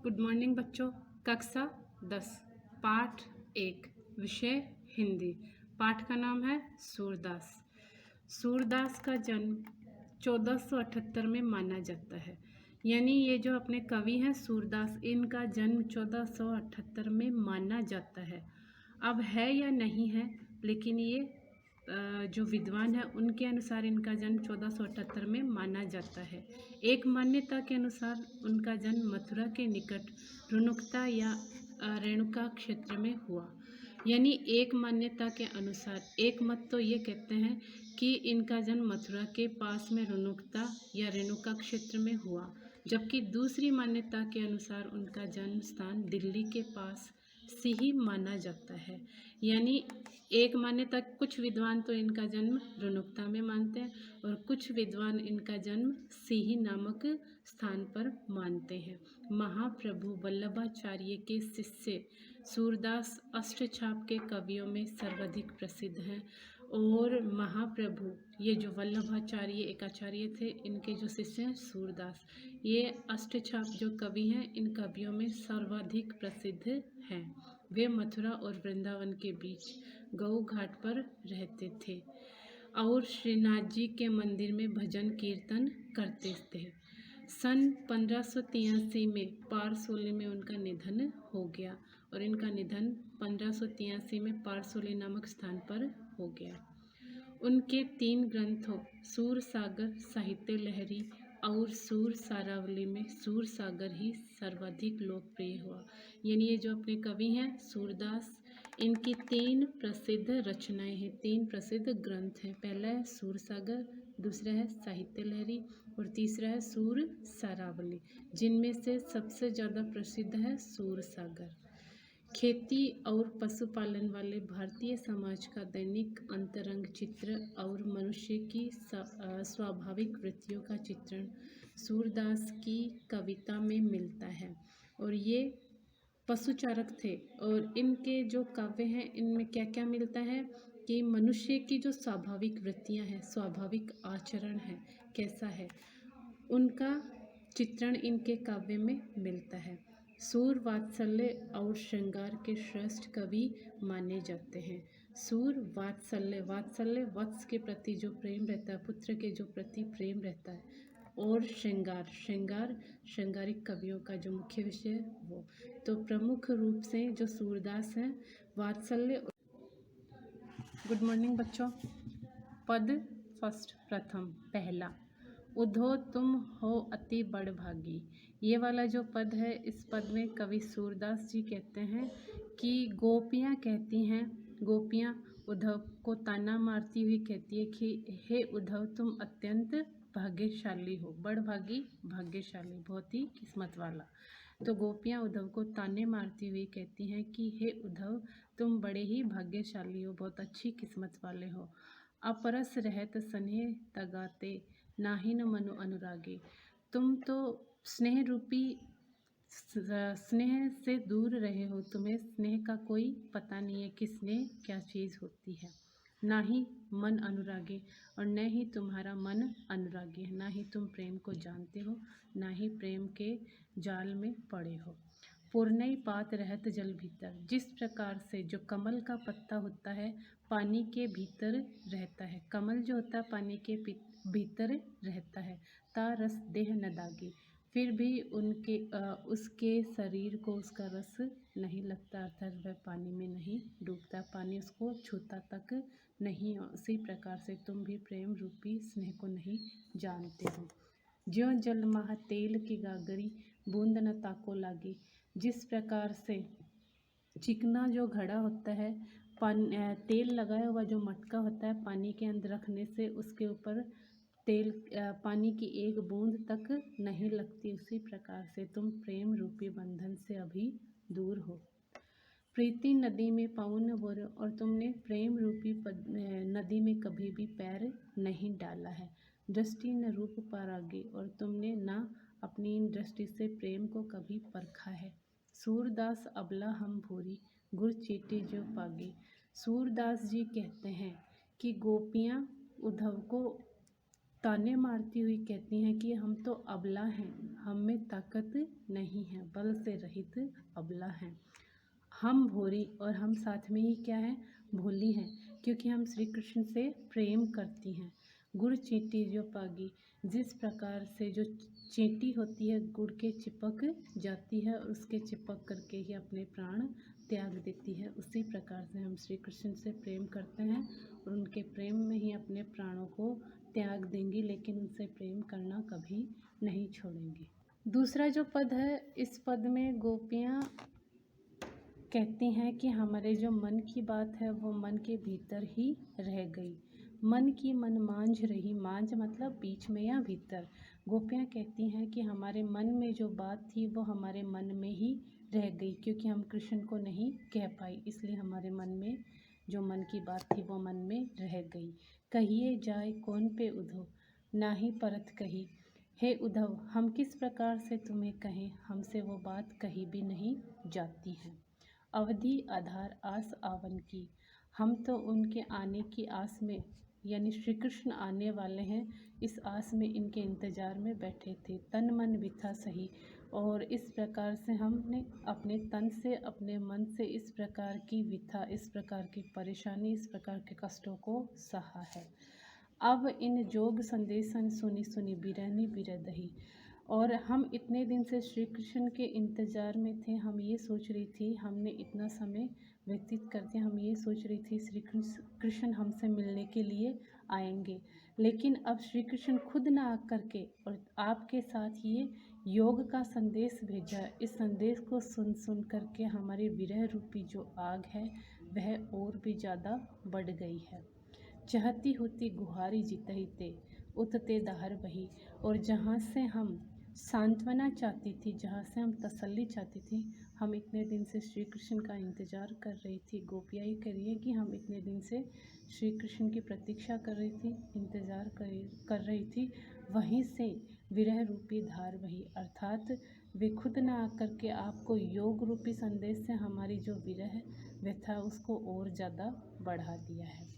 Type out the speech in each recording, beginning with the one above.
Good morning बच्चों। कक्षा 10 पाठ 1 विषय हिंदी। पाठ का नाम है सूरदास। सूरदास का जन्म 1478 में माना जाता है। यानी ये जो अपने कवि हैं सूरदास, इनका जन्म 1478 में माना जाता है। अब है या नहीं है, लेकिन ये जो विद्वान है उनके अनुसार इनका जन्म 1478 में माना जाता है। एक मान्यता के अनुसार उनका जन्म मथुरा के निकट रुनुकता या रेणुका क्षेत्र में हुआ। यानी एक मान्यता के अनुसार एक मत तो ये कहते हैं कि इनका जन्म मथुरा के पास में रुनुकता या रेणुका क्षेत्र में हुआ, जबकि दूसरी मान्यता के अनुसार उनका जन्म स्थान दिल्ली के पास से ही माना जाता है। यानी एक मान्यता, कुछ विद्वान तो इनका जन्म रुनुकता में मानते हैं और कुछ विद्वान इनका जन्म सिही नामक स्थान पर मानते हैं। महाप्रभु वल्लभाचार्य के शिष्य सूरदास अष्टछाप के कवियों में सर्वाधिक प्रसिद्ध हैं। और महाप्रभु, ये जो वल्लभाचार्य एक आचार्य थे, इनके जो शिष्य हैं सूरदास, ये अष्टछाप जो कवि हैं इन कवियों में सर्वाधिक प्रसिद्ध हैं। वे मथुरा और वृंदावन के बीच गौ घाट पर रहते थे और श्रीनाथ जी के मंदिर में भजन कीर्तन करते थे। सन 1583 में पारसोली में उनका निधन हो गया और इनका निधन 1583 में पारसोली नामक स्थान पर हो गया। उनके 3 ग्रंथों सूर सागर, साहित्य लहरी और सूर सारावली में सूर सागर ही सर्वाधिक लोकप्रिय हुआ। यानी ये जो अपने कवि हैं सूरदास, इनकी 3 प्रसिद्ध रचनाएं हैं, 3 प्रसिद्ध ग्रंथ हैं। पहला है सूर सागर, दूसरा है साहित्य लहरी और तीसरा है सूर सारावली, जिनमें से सबसे ज़्यादा प्रसिद्ध है सूर सागर। खेती और पशुपालन वाले भारतीय समाज का दैनिक अंतरंग चित्र और मनुष्य की स्वाभाविक वृत्तियों का चित्रण सूरदास की कविता में मिलता है। और ये पशुचारक थे और इनके जो काव्य हैं इनमें क्या क्या मिलता है कि मनुष्य की जो स्वाभाविक वृत्तियां हैं, स्वाभाविक आचरण है, कैसा है, उनका चित्रण इनके काव्य में मिलता है। सूर वात्सल्य और श्रृंगार के श्रेष्ठ कवि माने जाते हैं। सूर वात्सल्य, वात्सल्य वत्स के प्रति जो प्रेम रहता है, पुत्र के जो प्रति प्रेम रहता है, और श्रृंगार, श्रृंगार श्रृंगारिक कवियों का जो मुख्य विषय है वो। तो प्रमुख रूप से जो सूरदास हैं वात्सल्य। गुड मॉर्निंग बच्चों। पद फर्स्ट, प्रथम, पहला, उधो तुम हो अति बड़भागी। ये वाला जो पद है, इस पद में कवि सूरदास जी कहते हैं कि गोपियाँ कहती हैं, गोपियाँ उद्धव को ताना मारती हुई कहती है कि हे उद्धव, तुम अत्यंत भाग्यशाली हो। बड़भागी, भाग्यशाली, बहुत ही किस्मत वाला। तो गोपियाँ उद्धव को ताने मारती हुई कहती हैं कि हे उद्धव, तुम बड़े ही भाग्यशाली हो, बहुत अच्छी किस्मत वाले हो। अपरस रहत स्नेह तगाते नाहिन मनु अनुरागी। तुम तो स्नेह रूपी स्नेह से दूर रहे हो, तुम्हें स्नेह का कोई पता नहीं है कि स्नेह क्या चीज़ होती है। ना ही मन अनुरागी, और न ही तुम्हारा मन अनुरागी है, ना ही तुम प्रेम को जानते हो, ना ही प्रेम के जाल में पड़े हो। पूर्णई पात रहत जल भीतर। जिस प्रकार से जो कमल का पत्ता होता है पानी के भीतर रहता है, कमल जो होता है पानी के भीतर रहता है। ता रस देह न दागी, फिर भी उसके शरीर को उसका रस नहीं लगता, अर्थात वह पानी में नहीं डूबता, पानी उसको छूता तक नहीं। उसी प्रकार से तुम भी प्रेम रूपी स्नेह को नहीं जानते हो। ज्यों जल महा तेल की गागरी, बूंद न ताको लागी। जिस प्रकार से चिकना जो घड़ा होता है, तेल लगाया हुआ जो मटका होता है, पानी के अंदर रखने से उसके ऊपर तेल पानी की एक बूंद तक नहीं लगती, उसी प्रकार से तुम प्रेम रूपी बंधन से अभी दूर हो। प्रीति नदी में पाँव न बोरो, और तुमने प्रेम रूपी नदी में कभी भी पैर नहीं डाला है। दृष्टि न रूप पारागी, और तुमने ना अपनी इन दृष्टि से प्रेम को कभी परखा है। सूरदास अबला हम भूरी, गुर चीटी जो पागी। सूरदास जी कहते हैं कि गोपियाँ उद्धव को ताने मारती हुई कहती हैं कि हम तो अबला हैं, हम में ताकत नहीं है, बल से रहित अबला हैं। हम भोरी और हम साथ में ही क्या है, भोली हैं, क्योंकि हम श्री कृष्ण से प्रेम करती हैं। गुड़ चींटी जो पागी, जिस प्रकार से जो चींटी होती है गुड़ के चिपक जाती है और उसके चिपक करके ही अपने प्राण त्याग देती है, उसी प्रकार से हम श्री कृष्ण से प्रेम करते हैं और उनके प्रेम में ही अपने प्राणों को त्याग देंगी, लेकिन उनसे प्रेम करना कभी नहीं छोड़ेंगी। दूसरा जो पद है, इस पद में गोपियाँ कहती हैं कि हमारे जो मन की बात है वो मन के भीतर ही रह गई। मन की मन मांझ रही, मांझ मतलब बीच में या भीतर। गोपियाँ कहती हैं कि हमारे मन में जो बात थी वो हमारे मन में ही रह गई, क्योंकि हम कृष्ण को नहीं कह पाई, इसलिए हमारे मन में जो मन की बात थी वो मन में रह गई। कहिए जाए कौन पे उद्धव, ना ही परत कही। हे उद्धव, हम किस प्रकार से तुम्हें कहें, हमसे वो बात कही भी नहीं जाती है। अवधि आधार आस आवन की, हम तो उनके आने की आस में, यानी श्री कृष्ण आने वाले हैं इस आस में, इनके इंतज़ार में बैठे थे। तन मन बिथा सही, और इस प्रकार से हमने अपने तन से अपने मन से इस प्रकार की विथा, इस प्रकार की परेशानी, इस प्रकार के कष्टों को सहा है। अब इन जोग संदेशन सुनी सुनी बिरहनी बिरदही, और हम इतने दिन से श्री कृष्ण के इंतज़ार में थे। हम ये सोच रही थी, हमने इतना समय व्यतीत कर दिया, हम ये सोच रही थी श्री कृष्ण हमसे मिलने के लिए आएंगे, लेकिन अब श्री कृष्ण खुद ना आकर के और आपके साथ ये योग का संदेश भेजा। इस संदेश को सुन सुन करके हमारी विरह रूपी जो आग है वह और भी ज़्यादा बढ़ गई है। चहती होती गुहारी जितही ते, उतते दाहर बही, और जहाँ से हम सांत्वना चाहती थी, जहाँ से हम तसल्ली चाहती थी, हम इतने दिन से श्री कृष्ण का इंतज़ार कर रही थी। गोपियाँ ही कह रही हैं कि हम इतने दिन से श्री कृष्ण की प्रतीक्षा कर रही थी, इंतज़ार कर रही थी, वहीं से विरह रूपी धार बही, अर्थात वे खुद ना आकर के आपको योग रूपी संदेश से हमारी जो विरह व्यथा उसको और ज़्यादा बढ़ा दिया है।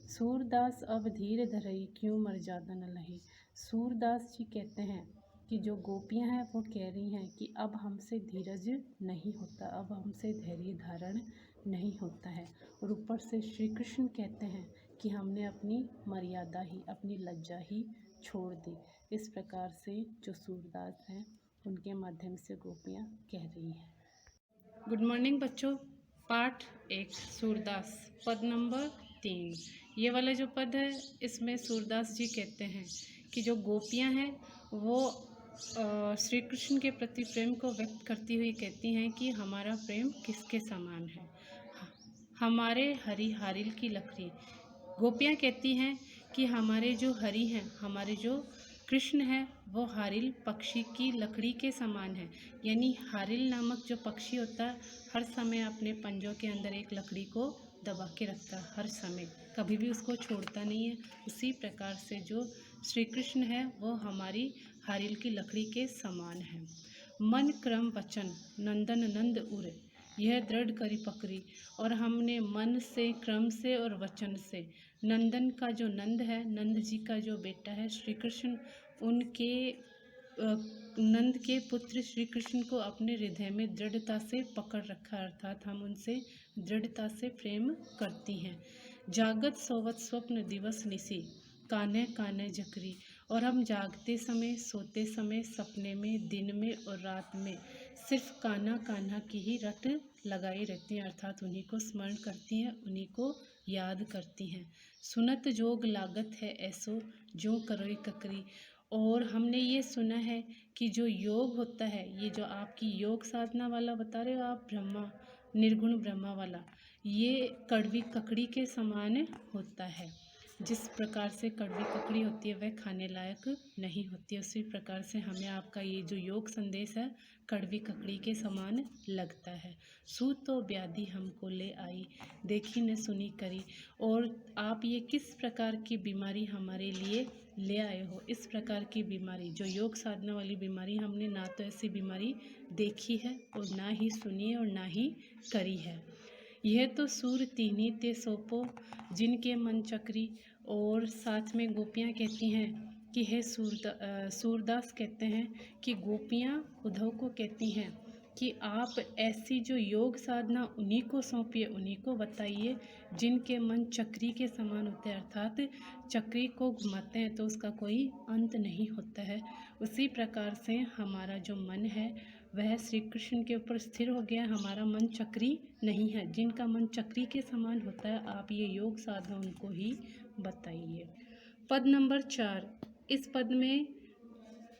सूरदास अब धीर धरई, क्यों मर्यादा न लही। सूरदास जी कहते हैं कि जो गोपियां हैं वो कह रही हैं कि अब हमसे धीरज नहीं होता, अब हमसे धैर्य धारण नहीं होता है, और ऊपर से श्री कृष्ण कहते हैं कि हमने अपनी मर्यादा ही, अपनी लज्जा ही छोड़ दी। इस प्रकार से जो सूरदास हैं उनके माध्यम से गोपियां कह रही हैं। गुड मॉर्निंग बच्चों। पाठ 1 सूरदास, पद नंबर 3। ये वाला जो पद है इसमें सूरदास जी कहते हैं कि जो गोपियां हैं वो श्री कृष्ण के प्रति प्रेम को व्यक्त करती हुई कहती हैं कि हमारा प्रेम किसके समान है। हमारे हरी हारिल की लकड़ी, गोपियाँ कहती हैं कि हमारे जो हरि हैं, हमारे जो कृष्ण हैं वो हारिल पक्षी की लकड़ी के समान है। यानी हारिल नामक जो पक्षी होता है हर समय अपने पंजों के अंदर एक लकड़ी को दबा के रखता है, हर समय कभी भी उसको छोड़ता नहीं है। उसी प्रकार से जो श्री कृष्ण है वो हमारी हारिल की लकड़ी के समान है। मन क्रम वचन नंदन नंद उर, यह दृढ़ करी पकड़ी, और हमने मन से, क्रम से और वचन से नंदन का जो नंद है, नंद जी का जो बेटा है श्री कृष्ण, उनके नंद के पुत्र श्री कृष्ण को अपने हृदय में दृढ़ता से पकड़ रखा, अर्थात हम उनसे दृढ़ता से प्रेम करती हैं। जागत सोवत स्वप्न दिवस निसी, कान्हे कान्हे जकरी, और हम जागते समय, सोते समय, सपने में, दिन में और रात में सिर्फ कान्हा कान्हा की ही रट लगाई रहती हैं, अर्थात उन्हीं को स्मरण करती हैं, उन्हीं को याद करती हैं। सुनत जोग लागत है ऐसो, जो करोई ककरी, और हमने ये सुना है कि जो योग होता है, ये जो आपकी योग साधना वाला बता रहे हो आप, ब्रह्मा, निर्गुण ब्रह्मा वाला, ये कड़वी ककड़ी के समान होता है। जिस प्रकार से कड़वी ककड़ी होती है वह खाने लायक नहीं होती है, उसी प्रकार से हमें आपका ये जो योग संदेश है कड़वी ककड़ी के समान लगता है। सूत तो व्याधि हमको ले आई, देखी न सुनी करी, और आप ये किस प्रकार की बीमारी हमारे लिए ले आए हो। इस प्रकार की बीमारी, जो योग साधना वाली बीमारी, हमने ना तो ऐसी बीमारी देखी है और ना ही सुनी है और ना ही करी है। यह तो सूर तीनी ते सोपो, जिनके मन चक्री, और साथ में गोपियाँ कहती हैं कि हे सूरदास कहते हैं कि गोपियाँ उद्धव को कहती हैं कि आप ऐसी जो योग साधना उन्हीं को सौंपिए, उन्हीं को बताइए जिनके मन चक्री के समान होते हैं, अर्थात चक्री को घुमाते हैं तो उसका कोई अंत नहीं होता है। उसी प्रकार से हमारा जो मन है वह श्री कृष्ण के ऊपर स्थिर हो गया। हमारा मन चक्री नहीं है। जिनका मन चक्री के समान होता है आप ये योग साधना उनको ही बताइए। पद नंबर 4। इस पद में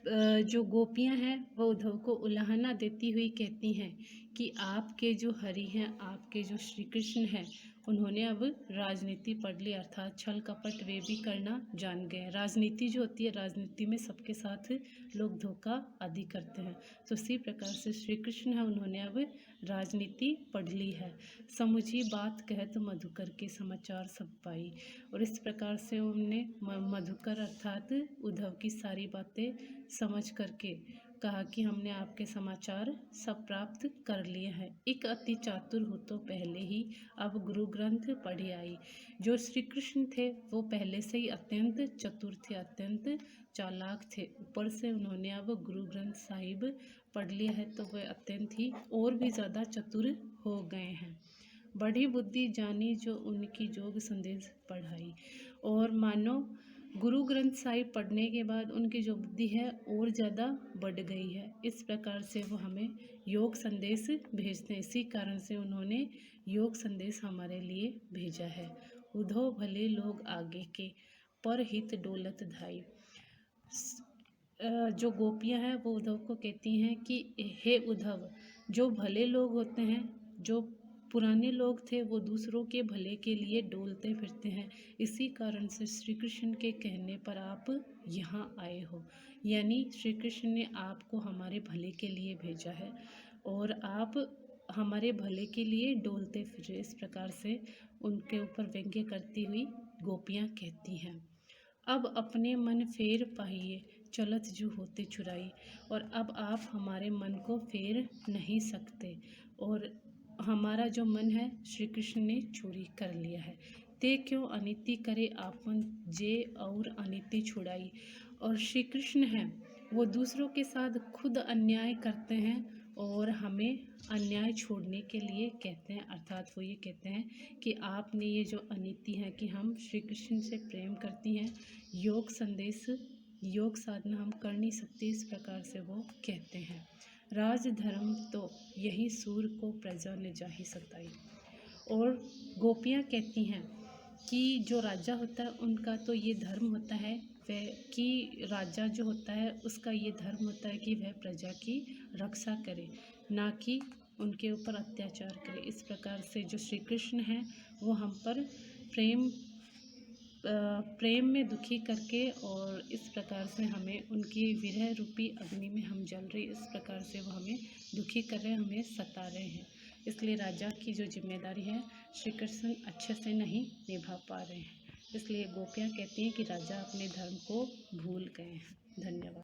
जो गोपियां हैं वह उद्धव को उलाहना देती हुई कहती हैं कि आपके जो हरि हैं, आपके जो श्री कृष्ण हैं, उन्होंने अब राजनीति पढ़ ली, अर्थात छल कपट वे भी करना जान गए। राजनीति जो होती है, राजनीति में सबके साथ लोग धोखा आदि करते हैं, तो उसी प्रकार से श्री कृष्ण है, उन्होंने अब राजनीति पढ़ ली है। समुझी बात कह तो मधुकर के समाचार सब पाई। और इस प्रकार से उन्होंने मधुकर अर्थात उद्धव की सारी बातें समझ करके कहा कि हमने आपके समाचार सब प्राप्त कर लिए हैं। एक अति चातुर हो तो पहले ही अब गुरु ग्रंथ पढ़ी आई। जो श्री कृष्ण थे वो पहले से ही अत्यंत चतुर थे, अत्यंत चालाक थे। ऊपर से उन्होंने अब गुरु ग्रंथ साहिब पढ़ लिया है तो वे अत्यंत ही और भी ज़्यादा चतुर हो गए हैं। बड़ी बुद्धि जानी जो उनकी जोग संदेश पढ़ाई। और मानो गुरु ग्रंथ साहिब पढ़ने के बाद उनकी जो बुद्धि है और ज़्यादा बढ़ गई है। इस प्रकार से वो हमें योग संदेश भेजते हैं। इसी कारण से उन्होंने योग संदेश हमारे लिए भेजा है। उद्धव भले लोग आगे के पर हित डोलत धाई। जो गोपियां हैं वो उद्धव को कहती हैं कि हे उद्धव, जो भले लोग होते हैं, जो पुराने लोग थे, वो दूसरों के भले के लिए डोलते फिरते हैं। इसी कारण से श्री कृष्ण के कहने पर आप यहाँ आए हो, यानी श्री कृष्ण ने आपको हमारे भले के लिए भेजा है और आप हमारे भले के लिए डोलते फिरे। इस प्रकार से उनके ऊपर व्यंग्य करती हुई गोपियाँ कहती हैं। अब अपने मन फेर पाइए, चलत जो होते चुराई। और अब आप हमारे मन को फेर नहीं सकते और हमारा जो मन है श्री कृष्ण ने चोरी कर लिया है। ते क्यों अनिति करे आपन जे और अनिति छुड़ाई। और श्री कृष्ण हैं वो दूसरों के साथ खुद अन्याय करते हैं और हमें अन्याय छोड़ने के लिए कहते हैं, अर्थात वो ये कहते हैं कि आपने ये जो अनीति है कि हम श्री कृष्ण से प्रेम करती हैं, योग संदेश योग साधना हम कर नहीं सकते, इस प्रकार से वो कहते हैं। राज धर्म तो यही सूर को प्रजा ने जाहि सताई। और गोपियाँ कहती हैं कि जो राजा होता है उनका तो ये धर्म होता है वह कि राजा जो होता है उसका ये धर्म होता है कि वह प्रजा की रक्षा करे, ना कि उनके ऊपर अत्याचार करे। इस प्रकार से जो श्री कृष्ण हैं वो हम पर प्रेम में दुखी करके और इस प्रकार से हमें उनकी विरह रूपी अग्नि में हम जल रहे, इस प्रकार से वो हमें दुखी कर रहे हैं, हमें सता रहे हैं। इसलिए राजा की जो जिम्मेदारी है श्री कृष्ण अच्छे से नहीं निभा पा रहे हैं। इसलिए गोपियाँ कहती हैं कि राजा अपने धर्म को भूल गए हैं। धन्यवाद।